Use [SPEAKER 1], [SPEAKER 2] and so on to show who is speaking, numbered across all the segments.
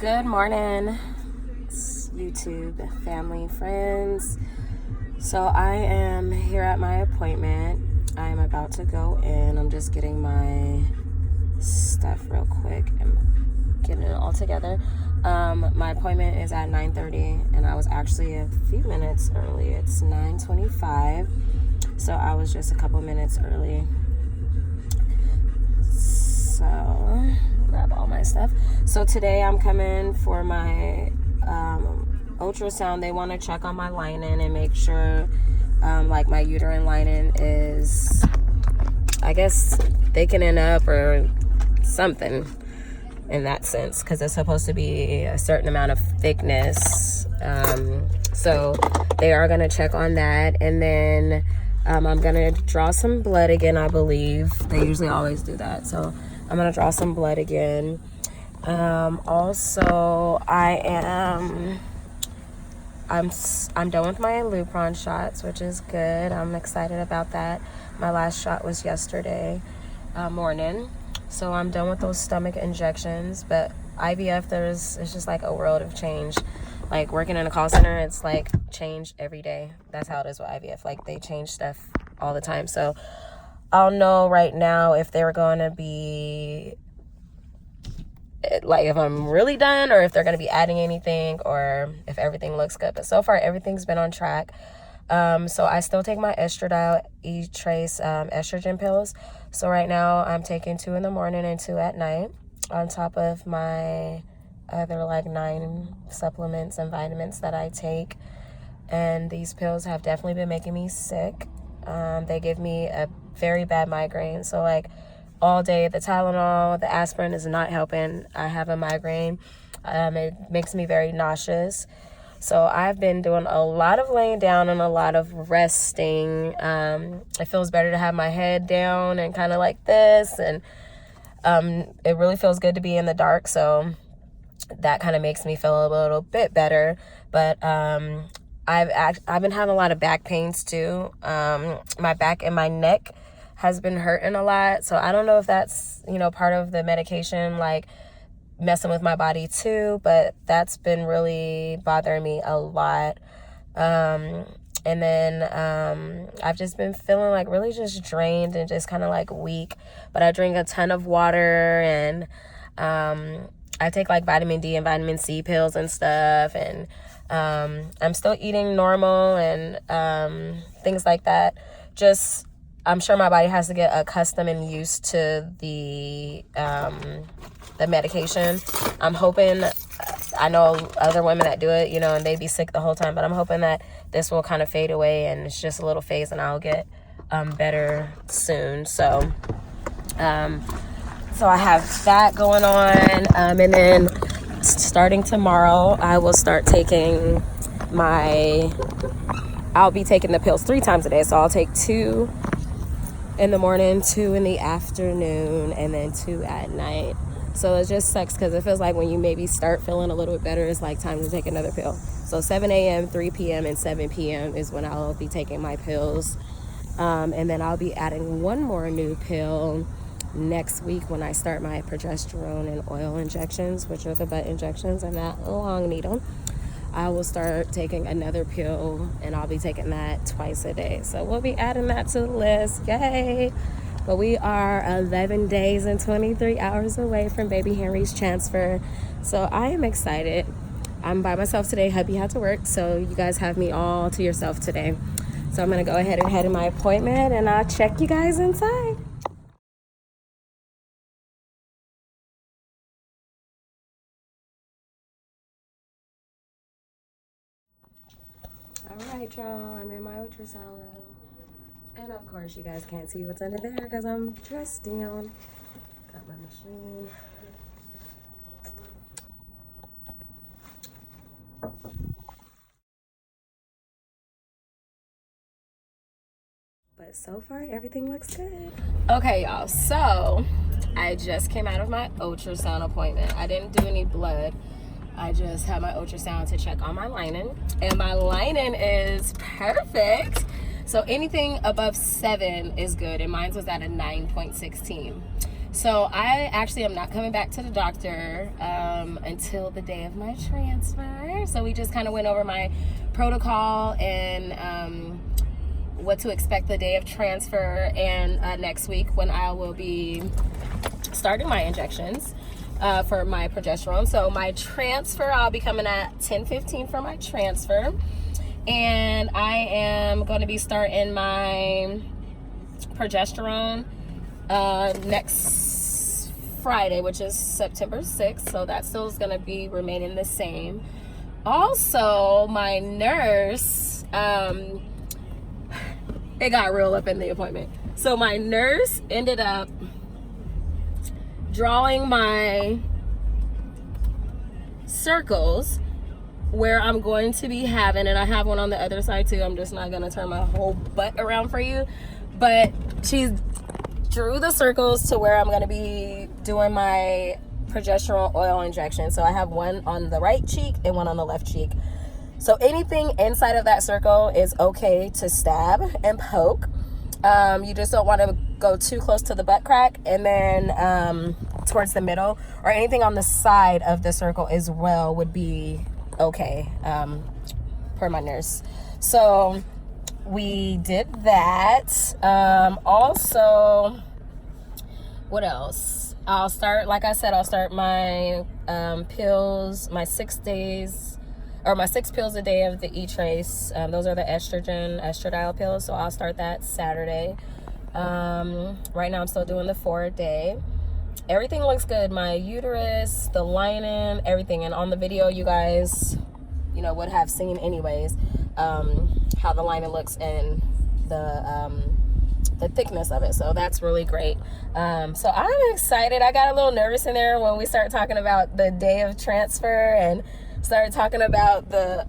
[SPEAKER 1] Good morning, YouTube family, friends. So I am here at my appointment. I am about to go in. I'm just getting my stuff real quick and getting it all together. My appointment is at 9:30 and I was actually a few minutes early. It's 9:25, so I was just a couple minutes early. So grab all my stuff. So today I'm coming for my ultrasound. They want to check on my lining and make sure like my uterine lining is, I guess, thickening up or something in that sense, because it's supposed to be a certain amount of thickness. So they are going to check on that, and then I'm going to draw some blood again, I believe. They usually always do that. So I'm going to draw some blood again. Also, I'm done with my Lupron shots, which is good. I'm excited about that. My last shot was yesterday morning. So I'm done with those stomach injections. But IVF, it's just like a world of change. Like working in a call center, it's like change every day. That's how it is with IVF. Like they change stuff all the time. So I'll know right now if they're going to be, like, if I'm really done or if they're going to be adding anything or if everything looks good. But so far, everything's been on track. So I still take my estradiol E-trace estrogen pills. So right now I'm taking 2 in the morning and 2 at night on top of my other like 9 supplements and vitamins that I take. And these pills have definitely been making me sick. They give me a very bad migraine. So like all day, the Tylenol, the aspirin is not helping. I have a migraine. It makes me very nauseous. So I've been doing a lot of laying down and a lot of resting. It feels better to have my head down and kind of like this. And it really feels good to be in the dark. So that kind of makes me feel a little bit better. But I've been having a lot of back pains too. My back and my neck has been hurting a lot. So I don't know if that's, part of the medication, like messing with my body too, but that's been really bothering me a lot. And then I've just been feeling like really just drained and just kind of like weak. But I drink a ton of water, and I take like vitamin D and vitamin C pills and stuff. And I'm still eating normal and things like that. Just, I'm sure my body has to get accustomed and used to the medication. I'm hoping, I know other women that do it, and they be sick the whole time, but I'm hoping that this will kind of fade away and it's just a little phase and I'll get better soon. So I have that going on. And then starting tomorrow, I will start taking I'll be taking the pills 3 times a day. So I'll take 2 in the morning, 2 in the afternoon, and then 2 at night. So it just sucks because it feels like when you maybe start feeling a little bit better, it's like time to take another pill. So 7 a.m., 3 p.m., and 7 p.m. is when I'll be taking my pills. And then I'll be adding one more new pill next week when I start my progesterone and oil injections, which are the butt injections and that long needle. I will start taking another pill, and I'll be taking that twice a day. So we'll be adding that to the list. Yay! But we are 11 days and 23 hours away from baby Henry's transfer. So I am excited. I'm by myself today. Hubby had to work, so you guys have me all to yourself today. So I'm going to go ahead and head to my appointment, and I'll check you guys inside. All right, y'all, I'm in my ultrasound room. And of course, you guys can't see what's under there because I'm dressed down. Got my machine. But so far, everything looks good. Okay, y'all, so I just came out of my ultrasound appointment. I didn't do any blood. I just had my ultrasound to check on my lining, and my lining is perfect. So anything above 7 is good, and mine was at a 9.16. So I actually am not coming back to the doctor until the day of my transfer. So we just kind of went over my protocol and what to expect the day of transfer, and next week when I will be starting my injections for my progesterone. So my transfer, I'll be coming at 10:15 for my transfer, and I am going to be starting my progesterone next Friday, which is September 6th. So that still is going to be remaining the same. Also, my nurse, it got real up in the appointment. So my nurse ended up drawing my circles where I'm going to be having, and I have one on the other side too. I'm just not going to turn my whole butt around for you. But she drew the circles to where I'm going to be doing my progesterone oil injection. So I have one on the right cheek and one on the left cheek. So anything inside of that circle is okay to stab and poke. You just don't want to go too close to the butt crack, and then towards the middle, or anything on the side of the circle as well would be okay, per my nurse. So we did that. Also, what else? I'll start my pills, my 6 days, or my 6 pills a day of the E-Trace. Those are the estradiol pills. So I'll start that Saturday. Right now I'm still doing the 4-a-day. Everything looks good. My uterus, the lining, everything. And on the video, you guys, would have seen anyways, how the lining looks and the thickness of it. So that's really great. So I'm excited. I got a little nervous in there when we started talking about the day of transfer and started talking about the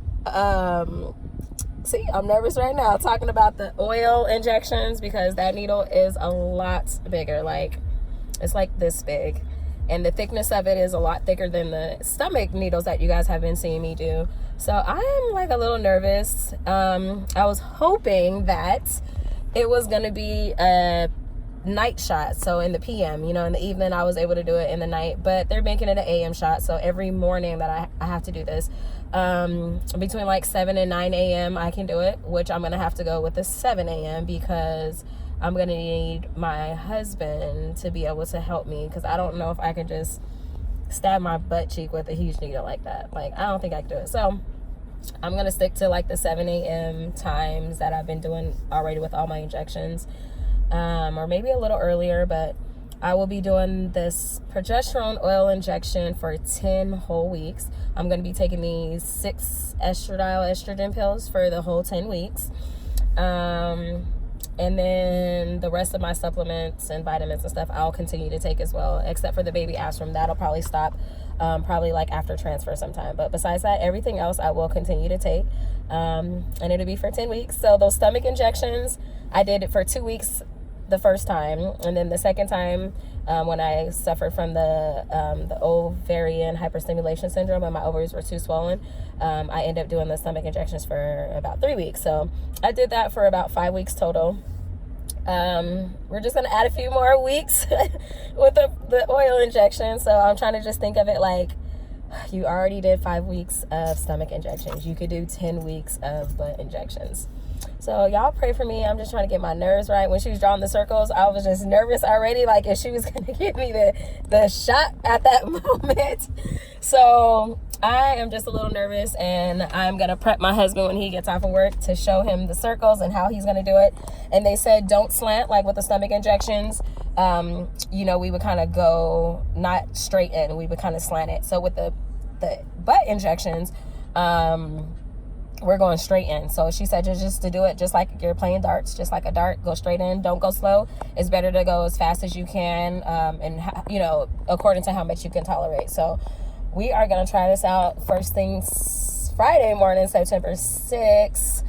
[SPEAKER 1] see, I'm nervous right now talking about the oil injections, because that needle is a lot bigger. Like, it's like this big, and the thickness of it is a lot thicker than the stomach needles that you guys have been seeing me do. So I am like a little nervous. I was hoping that it was going to be a night shot, so in the PM, in the evening I was able to do it in the night, but they're making it an AM shot. So every morning that I have to do this, between like 7 and 9 a.m. I can do it, which I'm gonna have to go with the 7 a.m. because I'm gonna need my husband to be able to help me, because I don't know if I can just stab my butt cheek with a huge needle like that. Like, I don't think I can do it. So I'm gonna stick to like the 7 a.m. times that I've been doing already with all my injections. Or maybe a little earlier, but I will be doing this progesterone oil injection for 10 whole weeks. I'm going to be taking these 6 estrogen pills for the whole 10 weeks. And then the rest of my supplements and vitamins and stuff I'll continue to take as well, except for the baby aspirin. That'll probably stop probably like after transfer sometime. But besides that, everything else I will continue to take. And it'll be for 10 weeks. So those stomach injections, I did it for 2 weeks the first time, and then the second time, when I suffered from the ovarian hyperstimulation syndrome and my ovaries were too swollen, I ended up doing the stomach injections for about 3 weeks. So I did that for about 5 weeks total. We're just gonna add a few more weeks with the oil injection. So I'm trying to just think of it like, you already did 5 weeks of stomach injections, you could do 10 weeks of butt injections. So y'all pray for me. I'm just trying to get my nerves right. When she was drawing the circles, I was just nervous already, like if she was going to give me the shot at that moment. So I am just a little nervous, and I'm going to prep my husband when he gets off of work to show him the circles and how he's going to do it. And they said don't slant like with the stomach injections. We would kind of go not straight in. We would kind of slant it. So with the butt injections, we're going straight in. So she said just to do it just like you're playing darts, just like a dart, go straight in, don't go slow. It's better to go as fast as you can, and according to how much you can tolerate. So we are going to try this out first thing Friday morning, September 6th,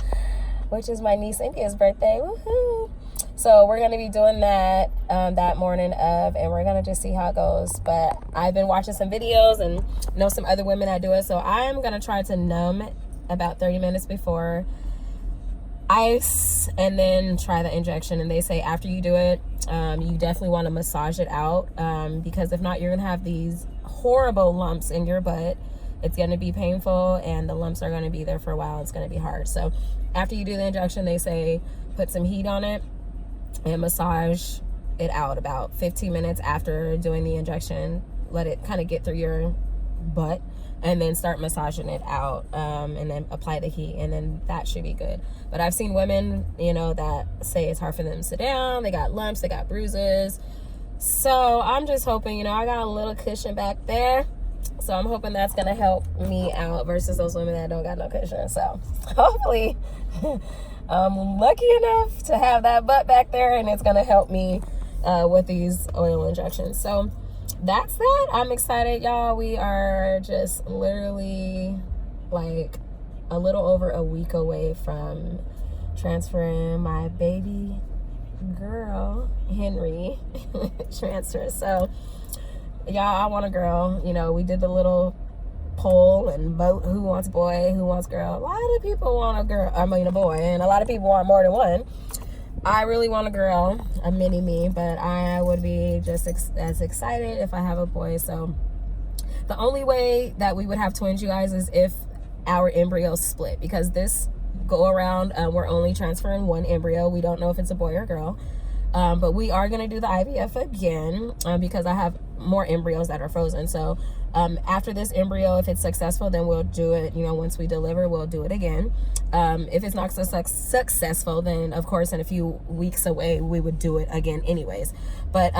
[SPEAKER 1] which is my niece India's birthday. Woohoo! So we're going to be doing that that morning and we're going to just see how it goes. But I've been watching some videos and know some other women that do it. So I'm going to try to numb about 30 minutes before. ice and then try the injection. And they say after you do it, you definitely want to massage it out, because if not, you're gonna have these horrible lumps in your butt. It's gonna be painful, and the lumps are gonna be there for a while. It's gonna be hard. So after you do the injection, they say put some heat on it and massage it out about 15 minutes after doing the injection. Let it kind of get through your butt, and then start massaging it out, and then apply the heat, and then that should be good. But I've seen women, you know, that say it's hard for them to sit down. They got lumps, they got bruises. So I'm just hoping, you know, I got a little cushion back there. So I'm hoping that's going to help me out versus those women that don't got no cushion. So hopefully I'm lucky enough to have that butt back there, and it's going to help me with these oil injections. So that's that. I'm excited, y'all. We are just literally like a little over a week away from transferring my baby girl, Henry, transfer. So y'all, I want a girl. You know, we did the little poll and vote who wants boy, who wants girl. A lot of people want a girl, I mean a boy, and a lot of people want more than one. I really want a girl, a mini me, but I would be just as excited if I have a boy. So the only way that we would have twins, you guys, is if our embryos split, because this go around, we're only transferring one embryo. We don't know if it's a boy or girl. But we are going to do the IVF again, because I have more embryos that are frozen. So after this embryo, if it's successful, then we'll do it, you know, once we deliver, we'll do it again. If it's not successful, then of course in a few weeks away, we would do it again anyways. But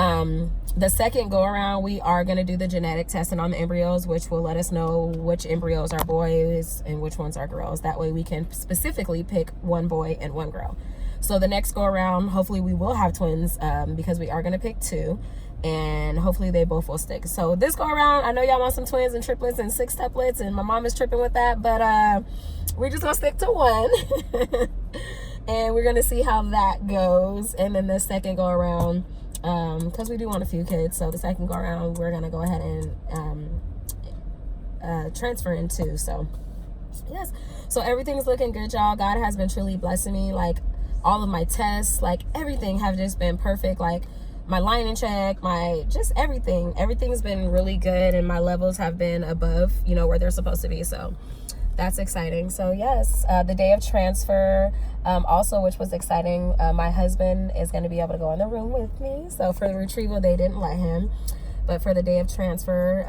[SPEAKER 1] the second go around, we are going to do the genetic testing on the embryos, which will let us know which embryos are boys and which ones are girls. That way we can specifically pick one boy and one girl. So the next go around, hopefully we will have twins, because we are going to pick two, and hopefully they both will stick. So this go around, I know y'all want some twins and triplets and sextuplets, and my mom is tripping with that, but we're just going to stick to one. And we're going to see how that goes. And then the second go around, because we do want a few kids, so the second go around, we're going to go ahead and transfer in two. So yes, so everything's looking good, y'all. God has been truly blessing me. Like, all of my tests, like everything have just been perfect. Like my lining check, my just everything's been really good, and my levels have been above, you know, where they're supposed to be. So that's exciting. So yes, the day of transfer, also, which was exciting, my husband is going to be able to go in the room with me. So for the retrieval, they didn't let him, but for the day of transfer,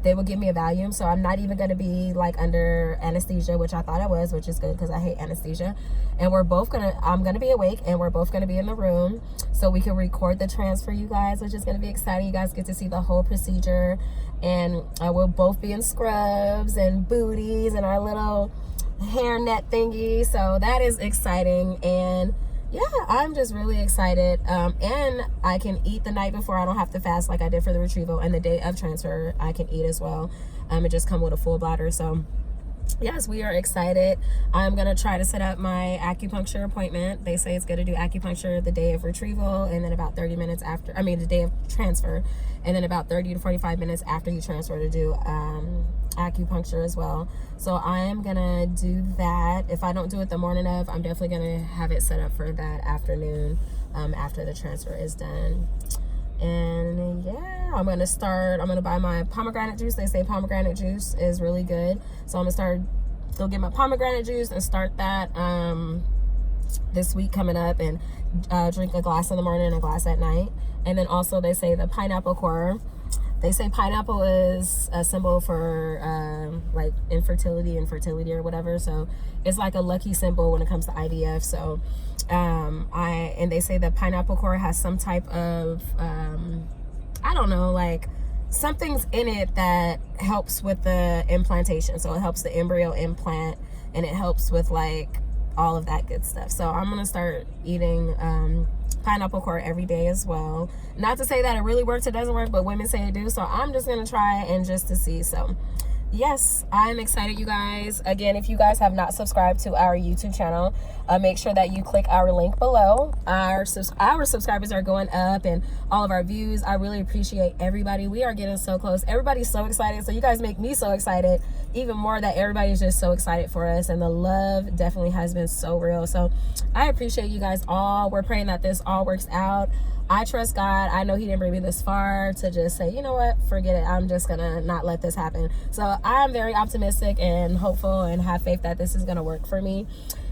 [SPEAKER 1] they will give me a Valium, so I'm not even going to be like under anesthesia, which I thought I was, which is good because I hate anesthesia. And I'm going to be awake, and we're both going to be in the room so we can record the transfer, you guys, which is going to be exciting. You guys get to see the whole procedure, and we'll both be in scrubs and booties and our little hairnet thingy. So that is exciting. And yeah, I'm just really excited. And I can eat the night before. I don't have to fast like I did for the retrieval. And the day of transfer, I can eat as well. It just come with a full bladder. So yes, we are excited. I'm going to try to set up my acupuncture appointment. They say it's going to do acupuncture the day of retrieval, and then about 30 minutes after, the day of transfer, and then about 30 to 45 minutes after you transfer to do acupuncture as well. So I am gonna do that. If I don't do it the morning of, I'm definitely gonna have it set up for that afternoon, after the transfer is done. And yeah, I'm gonna buy my pomegranate juice. They say pomegranate juice is really good, so I'm gonna go get my pomegranate juice and start that this week coming up, and drink a glass in the morning and a glass at night. And then also they say the pineapple core. They say pineapple is a symbol for like infertility and fertility or whatever. So it's like a lucky symbol when it comes to IVF. So and they say the pineapple core has some type of I don't know, like something's in it that helps with the implantation. So it helps the embryo implant, and it helps with like all of that good stuff. So I'm gonna start eating pineapple core every day as well. Not to say that it really works, it doesn't work, but women say it do. So I'm just gonna try and just to see. So yes, I'm excited, you guys. Again, if you guys have not subscribed to our YouTube channel, make sure that you click our link below. Our subscribers are going up, and all of our views. I really appreciate everybody. We are getting so close. Everybody's so excited. So you guys make me so excited. even more that everybody's just so excited for us, and the love definitely has been so real. So I appreciate you guys all. We're praying that this all works out. I trust God. I know he didn't bring me this far to just say, you know what, forget it. I'm just gonna not let this happen. So I'm very optimistic and hopeful and have faith that this is gonna work for me.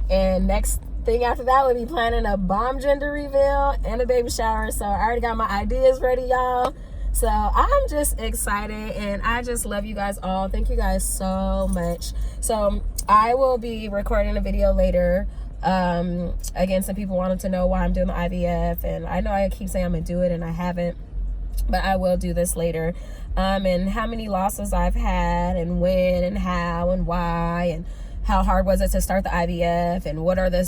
[SPEAKER 1] And next thing after that would be planning a bomb gender reveal and a baby shower. So I already got my ideas ready, y'all. So I'm just excited, and I just love you guys all. Thank you guys so much. So I will be recording a video later. Again, some people wanted to know why I'm doing the IVF, and I know I keep saying I'm gonna do it and I haven't, but I will do this later. And how many losses I've had, and when and how and why, and how hard was it to start the IVF, and what are the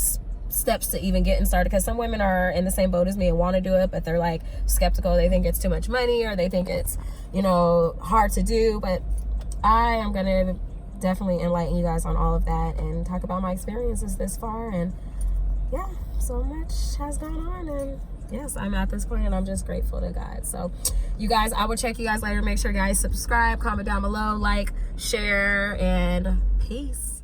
[SPEAKER 1] steps to even getting started, because some women are in the same boat as me and want to do it, but they're like skeptical. They think it's too much money, or they think it's, you know, hard to do. But I am gonna definitely enlighten you guys on all of that and talk about my experiences this far. And yeah, so much has gone on, and yes, I'm at this point, and I'm just grateful to God. So you guys, I will check you guys later. Make sure you guys subscribe, comment down below, like, share, and peace.